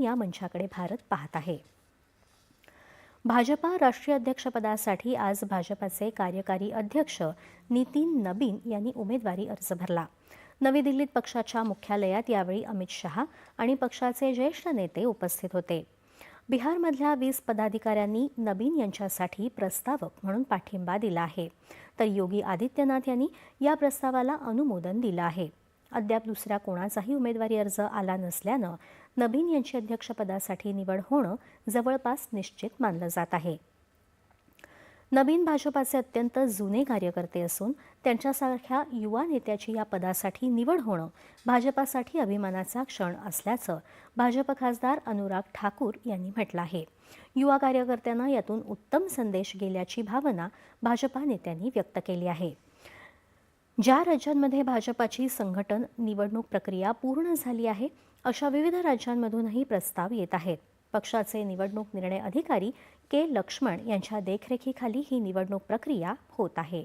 या मंचाकडे भारत पाहत आहे. भाजपा राष्ट्रीय अध्यक्षपदासाठी आज भाजपाचे कार्यकारी अध्यक्ष नितीन नबीन यांनी उमेदवारी अर्ज भरला. नवी दिल्लीत पक्षाच्या मुख्यालयात यावेळी अमित शहा आणि पक्षाचे ज्येष्ठ नेते उपस्थित होते. बिहारमधल्या 20 पदाधिकाऱ्यांनी नबीन यांच्यासाठी प्रस्तावक म्हणून पाठिंबा दिला आहे, तर योगी आदित्यनाथ यांनी या प्रस्तावाला अनुमोदन दिलं आहे. अद्याप दुसऱ्या कोणाचाही उमेदवारी अर्ज आला नसल्यानं नबीन यांची अध्यक्षपदासाठी निवड होणं जवळपास निश्चित मानलं जात आहे. नबीन भाजपाचे अत्यंत जुने कार्यकर्ते असून त्यांच्यासारख्या युवा नेत्याची या पदासाठी निवड होणं भाजपासाठी अभिमानाचा क्षण असल्याचं भाजप खासदार अनुराग ठाकूर यांनी म्हटलं आहे. युवा कार्यकर्त्यांना यातून उत्तम संदेश गेल्याची भावना भाजपा नेत्यांनी व्यक्त केली आहे. ज्या राज्यांमध्ये भाजपाची संघटन निवडणूक प्रक्रिया पूर्ण झाली आहे अशा विविध राज्यांमधूनही प्रस्ताव येत आहेत. पक्षाचे निवडणूक निर्णय अधिकारी के. लक्ष्मण यांच्या देखरेखीखाली ही निवडणूक प्रक्रिया होत आहे.